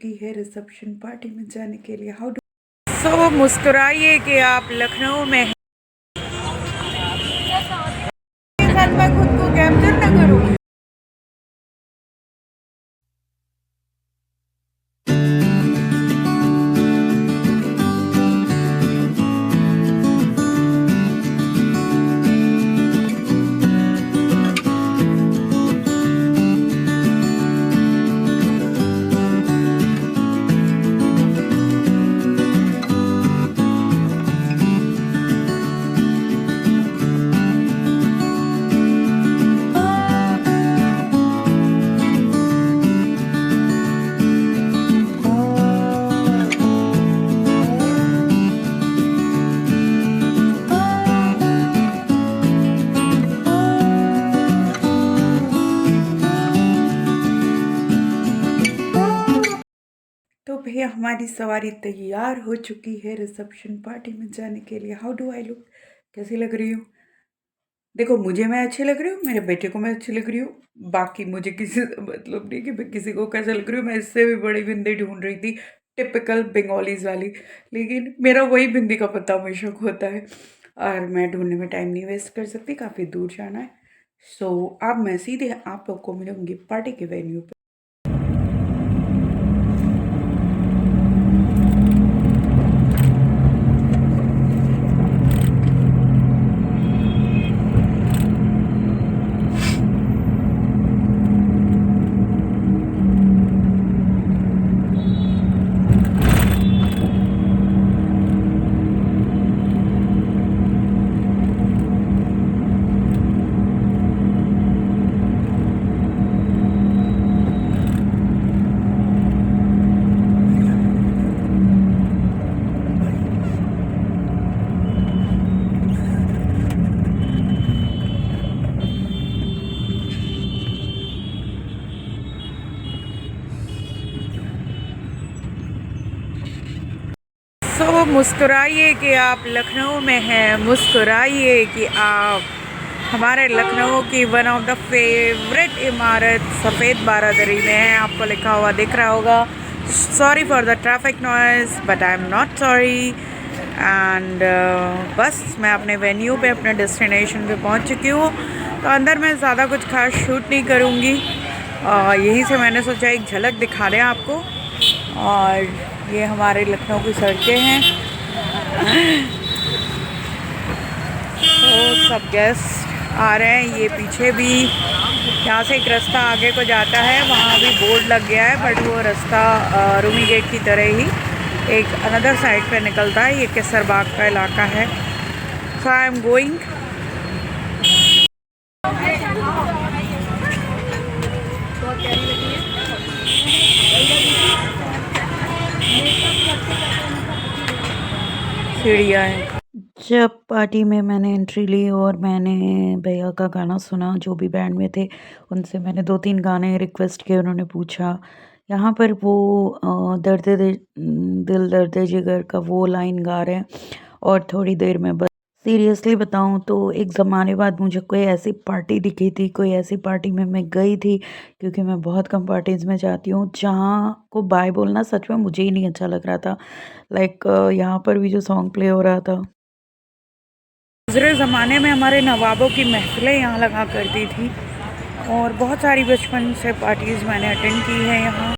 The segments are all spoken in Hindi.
चुकी है रिसेप्शन पार्टी में जाने के लिए। हाउ डू सो मुस्कुराइए कि आप लखनऊ में हैं। साथ मैं खुद को कैप्चर ना करूं। तो भैया हमारी सवारी तैयार हो चुकी है रिसेप्शन पार्टी में जाने के लिए। हाउ डू आई लुक, कैसी लग रही हूँ? देखो, मुझे मैं अच्छी लग रही हूँ, मेरे बेटे को मैं अच्छी लग रही हूँ, बाकी मुझे किसी से मतलब नहीं कि मैं किसी को कैसे लग रही हूँ। मैं इससे भी बड़ी बिंदी ढूंढ रही थी, टिपिकल बंगालीज वाली, लेकिन मेरा वही बिंदी का पता हमेशा होता है और मैं ढूंढने में टाइम नहीं वेस्ट कर सकती, काफ़ी दूर जाना है। सो अब मैं सीधे आप लोग को मिलूंगी पार्टी के वेन्यू पे। सो मुस्कुराइए कि आप लखनऊ में हैं, मुस्कुराइए कि आप हमारे लखनऊ की वन ऑफ द फेवरेट इमारत सफ़ेद बारादरी में है। आपको लिखा हुआ दिख रहा होगा, sorry for the traffic noise but I am not sorry. And बस मैं अपने वेन्यू पे, अपने डेस्टिनेशन पे पहुंच चुकी हूँ। तो अंदर मैं ज़्यादा कुछ खास शूट नहीं करूँगी, यहीं से मैंने सोचा एक झलक दिखा दें आपको। और ये हमारे लखनऊ की सड़कें हैं। तो सब गेस्ट आ रहे हैं, ये पीछे भी यहाँ से एक रास्ता आगे को जाता है, वहाँ भी बोर्ड लग गया है, बट वो रास्ता रूमी गेट की तरह ही एक अनदर साइड पे निकलता है। ये केसर बाग का इलाका है। सो आई एम गोइंग। सीढ़ियाँ हैं। जब पार्टी में मैंने एंट्री ली और मैंने भैया का गाना सुना, जो भी बैंड में थे उनसे मैंने 2-3 गाने रिक्वेस्ट किए। उन्होंने पूछा यहाँ पर वो दिल दर्द जिगर का वो लाइन गा रहे हैं और थोड़ी देर में बस। सीरियसली बताऊँ तो एक ज़माने बाद मुझे कोई ऐसी पार्टी दिखी थी, कोई ऐसी पार्टी में मैं गई थी, क्योंकि मैं बहुत कम पार्टीज़ में जाती हूँ जहाँ को बाय बोलना सच में मुझे ही नहीं अच्छा लग रहा था। लाइक यहाँ पर भी जो सॉन्ग प्ले हो रहा था, गुज़रे ज़माने में हमारे नवाबों की महफ़िलें यहाँ लगा करती थी और बहुत सारी बचपन से पार्टीज़ मैंने अटेंड की है यहाँ।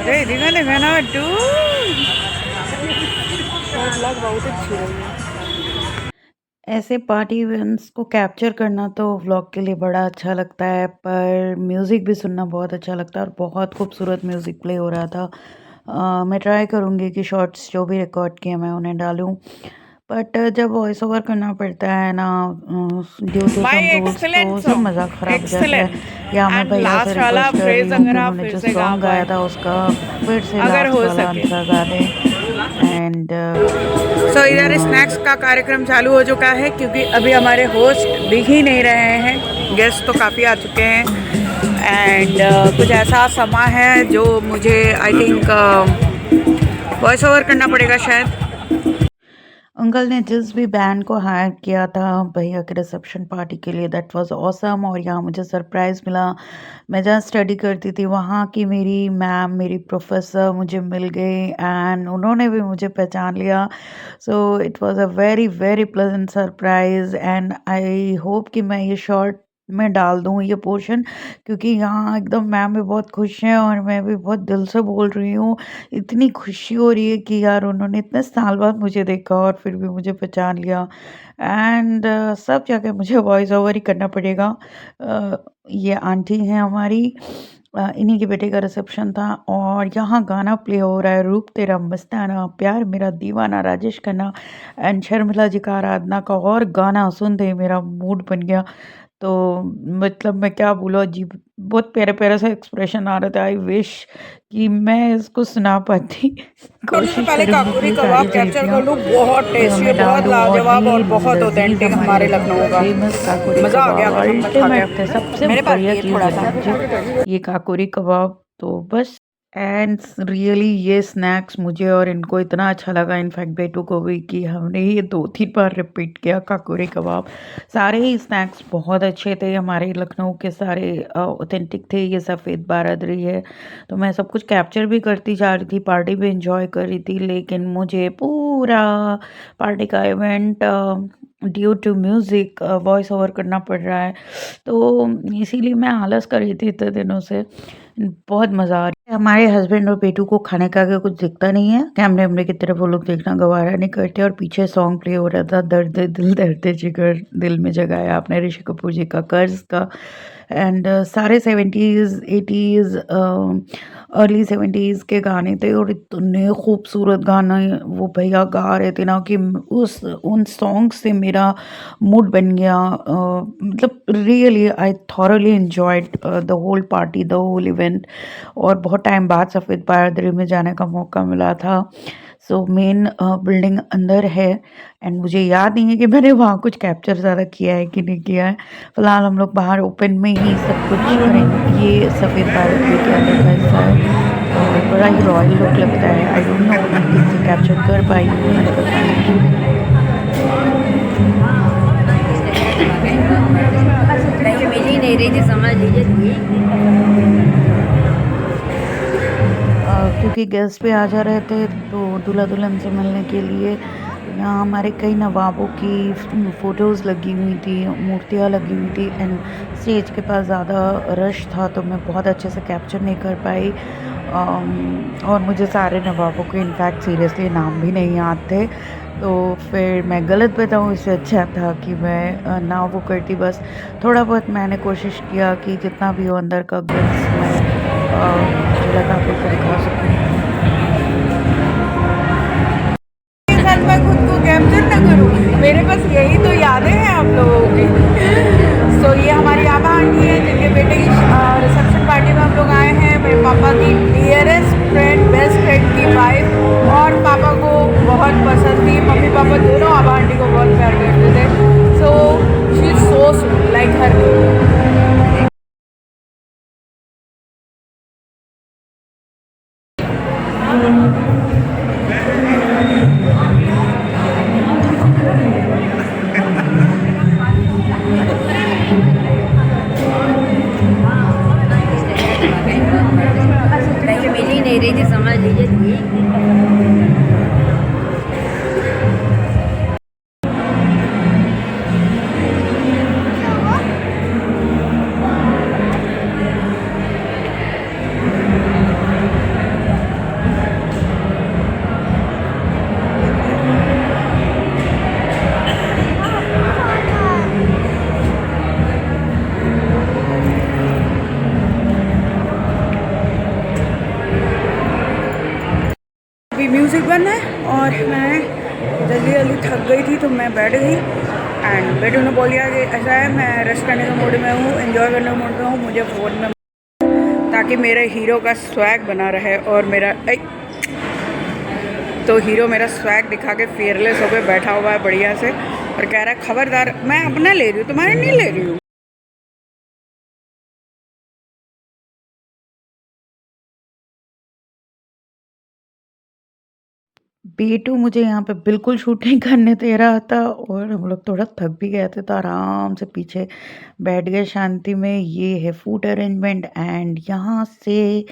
अरे देखा देखा ना टू बहुत अच्छी रही है। ऐसे पार्टी इवेंट्स को कैप्चर करना तो व्लॉग के लिए बड़ा अच्छा लगता है, पर म्यूज़िक भी सुनना बहुत अच्छा लगता है और बहुत खूबसूरत म्यूज़िक प्ले हो रहा था। मैं ट्राई करूँगी कि शॉर्ट्स जो भी रिकॉर्ड किए मैं उन्हें डालूँ, बट जब वॉइस ओवर करना पड़ता है ना ड्यू टू सम रूल्स, तो सब मज़ाक ख़राब हो जाता है। या मैं भैया से रिक्वेस्ट कर रही हूँ कि उन्होंने जो सॉन्ग गाया था उसका फिर से लास्ट वाला आंसर गा दें। एंड सो इधर स्नैक्स का कार्यक्रम चालू हो चुका है, क्योंकि अभी हमारे होस्ट दिख ही नहीं रहे हैं, गेस्ट तो काफ़ी आ चुके हैं। एंड कुछ ऐसा समा है जो मुझे आई थिंक वॉइस ओवर करना पड़ेगा शायद। अंकल ने जिस भी बैंड को हायर किया था भैया के रिसेप्शन पार्टी के लिए, दैट वाज़ ऑसम। और यहाँ मुझे सरप्राइज़ मिला। मैं जहाँ स्टडी करती थी वहाँ की मेरी मैम, मेरी प्रोफ़ेसर मुझे मिल गई एंड उन्होंने भी मुझे पहचान लिया। So it was a very, very pleasant surprise and I hope कि मैं ये शॉर्ट में डाल दूँ ये पोर्शन, क्योंकि यहाँ एकदम मैम भी बहुत खुश हैं और मैं भी बहुत दिल से बोल रही हूँ। इतनी खुशी हो रही है कि यार उन्होंने इतने साल बाद मुझे देखा और फिर भी मुझे पहचान लिया एंड सब जगह मुझे वॉइस ओवर ही करना पड़ेगा। अ, ये आंटी हैं हमारी, इन्हीं के बेटे का रिसेप्शन था और यहाँ गाना प्ले हो रहा है, रूप तेरा मस्ताना, प्यार मेरा दीवाना, राजेश खन्ना एंड शर्मिला जी का, आराधना का, और गाना सुनते ही मेरा मूड बन गया। तो मतलब मैं क्या बोलूँ, अजीब बहुत प्यारा-प्यारा सा एक्सप्रेशन आ रहा था। आई विश कि मैं इसको सुना पाती। करूँ तो कोशिश पहले करूँगी कि काकोरी ये सारी कबाब कैप्चर झलकियाँ कर लूँ, बहुत टेस्टी है, मैं डाल बहुत दूँ और लाजवाब ये और बहुत लज़ीज़ ऑथेंटिक हमारे हमारे लखनऊ का लखनऊ का। फ़ेमस काकोरी मज़ा आ गया कबाब कसम से खा के। अल्टीमेट है, सबसे मेरे पास भी बढ़िया है चीज़ थोड़ा लगी सा। मुझे ये काकोरी कबाब। तो बस एंड रियली ये स्नैक्स मुझे और इनको इतना अच्छा लगा, इनफैक्ट बेटू को भी, कि हमने ये 2-3 बार रिपीट किया काकोरी कबाब। सारे ही स्नैक्स बहुत अच्छे थे, हमारे लखनऊ के सारे ऑथेंटिक थे। ये सफ़ेद बारादरी है, तो मैं सब कुछ कैप्चर भी करती जा रही थी, पार्टी भी एंजॉय कर रही थी, लेकिन मुझे पूरा पार्टी का event due to music voice over करना पड़ रहा है। तो इसीलिए मैं आलस कर रही थी इतने दिनों से। बहुत मज़ा आ रहा है। हमारे हस्बैंड और बेटू को खाने का आगे कुछ दिखता नहीं है, कैमरे वैमरे की तरफ वो लोग देखना गवारा नहीं करते, और पीछे सॉन्ग प्ले हो रहा था, दर्द दिल दर्द जिगर दिल में जगाया आपने, ऋषि कपूर जी का, कर्ज का एंड सारे 70s 80s अर्ली 70s के गाने थे और इतने खूबसूरत गाने वो भैया गा रहे थे ना कि उस उन सॉन्ग से मेरा मूड बन गया। मतलब really I thoroughly enjoyed the whole party, the whole event. और बहुत टाइम बाद सफ़ेद बारादरी में जाने का मौका मिला था। सो मेन बिल्डिंग अंदर है एंड मुझे याद नहीं है कि मैंने वहाँ कुछ कैप्चर ज़्यादा किया है कि नहीं किया है। फ़िलहाल हम लोग बाहर ओपन में ही सब कुछ करेंगे। ये सफ़ेद बारादरी के अंदर का हिस्सा है और बड़ा ही रॉयल लुक लगता है। आई डोंट नो मैं ठीक से कैप्चर कर पाई हूँ या कर पाई हूँ। वैसे मिल ही नहीं रही थी, समझ लीजिए। क्योंकि गेस्ट भी आ जा रहे थे तो दूल्हा दुल्हन से मिलने के लिए, तो यहाँ हमारे कई नवाबों की फ़ोटोज़ लगी हुई थी, मूर्तियाँ लगी हुई थी एंड स्टेज के पास ज़्यादा रश था तो मैं बहुत अच्छे से कैप्चर नहीं कर पाई। और मुझे सारे नवाबों के इनफैक्ट सीरियसली नाम भी नहीं याद थे, तो फिर मैं गलत बताऊँ, इससे अच्छा था कि मैं ना वो करती। बस थोड़ा बहुत मैंने कोशिश किया कि जितना भी हो अंदर का ग्लिम्स मैं झलक आप लोग को दिखा सकूँ। के साथ मैं खुद को कैप्चर ना करूँ, मेरे पास यही तो यादें हैं आप लोगों की। सो ये हमारी आभा आंटी है जिनके बेटे की रिसेप्शन पार्टी में हम लोग आए हैं। मेरे पापा की डियरेस्ट फ्रेंड, बेस्ट फ्रेंड की वाइफ, और पापा को बहुत पसंद थी। मम्मी पापा दोनों आभा आंटी को बहुत प्यार करते थे। So she is so sweet like her. वैसे मिल ही नहीं रही थी, समझ लीजिए। अभी म्यूज़िक बंद है और मैं जल्दी जल्दी थक गई थी तो मैं बैठ गई एंड बेटू ने बोल दिया कि ऐसा है, मैं रेस्ट करने के मूड में हूँ, एंजॉय करने के मूड में हूँ, मुझे फ़ोन में, ताकि मेरे हीरो का स्वैग बना रहे और मेरा तो हीरो मेरा स्वैग दिखा के फियरलेस होकर बैठा हुआ है बढ़िया से और कह रहा है खबरदार, मैं अपना ले रही हूँ, तुम्हारे नहीं ले रही हूँ। बेटू मुझे यहाँ पे बिल्कुल शूट नहीं करने दे रहा था और हम लोग थोड़ा थक भी गए थे, तो आराम से पीछे बैठ गए शांति में। ये है फूड अरेंजमेंट एंड यहाँ से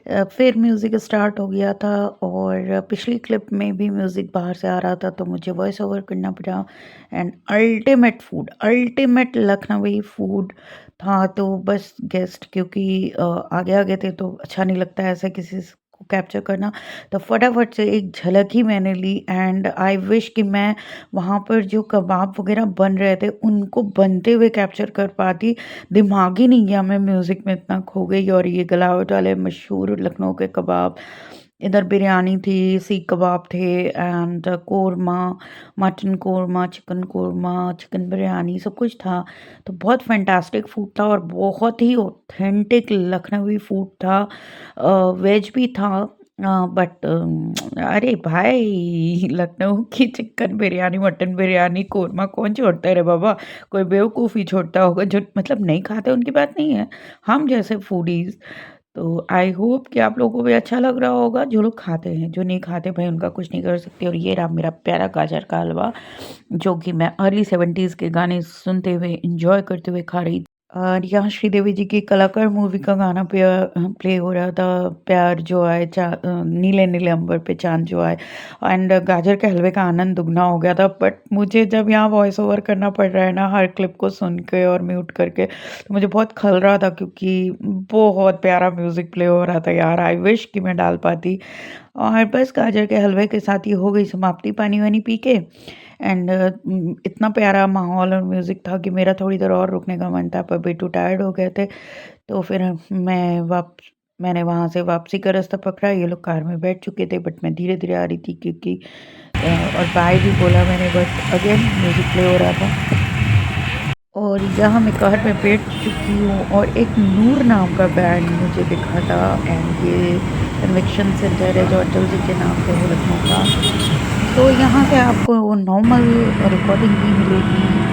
फिर म्यूज़िक स्टार्ट हो गया था और पिछली क्लिप में भी म्यूज़िक बाहर से आ रहा था, तो मुझे वॉइस ओवर करना पड़ा। And ultimate food, ultimate Lucknowi food था। तो बस गेस्ट क्योंकि आगे आगे थे तो अच्छा नहीं लगता है ऐसा किसी को कैप्चर करना, तो फटाफट से एक झलक ही मैंने ली। एंड आई विश कि मैं वहाँ पर जो कबाब वगैरह बन रहे थे उनको बनते हुए कैप्चर कर पाती। दिमाग ही नहीं गया, मैं म्यूज़िक में इतना खो गई। और ये गलावट वाले मशहूर लखनऊ के कबाब, इधर बिरयानी थी, सीख कबाब थे and korma, mutton korma, chicken biryani सब कुछ था। तो बहुत फैंटास्टिक फूड था और बहुत ही ऑथेंटिक लखनवी फूड था। वेज भी था, बट अरे भाई लखनऊ की चिकन बिरयानी, मटन बिरयानी, कोरमा कौन छोड़ता है रे बाबा। कोई बेवकूफ़ ही छोड़ता होगा, जो मतलब नहीं खाते उनकी बात नहीं है, हम जैसे फूडीज़। तो आई होप कि आप लोगों को भी अच्छा लग रहा होगा, जो लोग खाते हैं। जो नहीं खाते भाई उनका कुछ नहीं कर सकते। और ये रहा मेरा प्यारा गाजर का हलवा, जो कि मैं अर्ली 70s के गाने सुनते हुए एंजॉय करते हुए खा रही थी। और यहाँ श्रीदेवी जी की कलाकार मूवी का गाना प्ले हो रहा था, प्यार जो आए नीले नीले अंबर पे चांद जो आए। एंड गाजर के हलवे का आनंद दुगना हो गया था। बट मुझे जब यहाँ वॉइस ओवर करना पड़ रहा है ना, हर क्लिप को सुन के और म्यूट करके, तो मुझे बहुत खल रहा था क्योंकि बहुत प्यारा म्यूज़िक प्ले हो रहा था यार। आई विश कि मैं डाल पाती। और बस गाजर के हलवे के साथ ही हो गई समाप्ति, पानी वानी पी के। एंड इतना प्यारा माहौल और म्यूज़िक था कि मेरा थोड़ी देर और रुकने का मन था, पर बेटू टायर्ड हो गए थे। तो फिर मैंने वहाँ से वापसी का रास्ता पकड़ा। ये लोग कार में बैठ चुके थे, बट मैं धीरे-धीरे आ रही थी क्योंकि और बाय भी बोला मैंने, बट अगेन म्यूज़िक प्ले हो रहा था। और यहाँ मैं कार में बैठ चुकी हूँ और एक नूर नाम का बैंड मुझे दिखा था। एंड ये कन्वेंशन सेंटर है जो अटल जी के नाम पे है लखनऊ का। तो यहाँ से आपको वो नॉर्मल रिकॉर्डिंग भी मिलेगी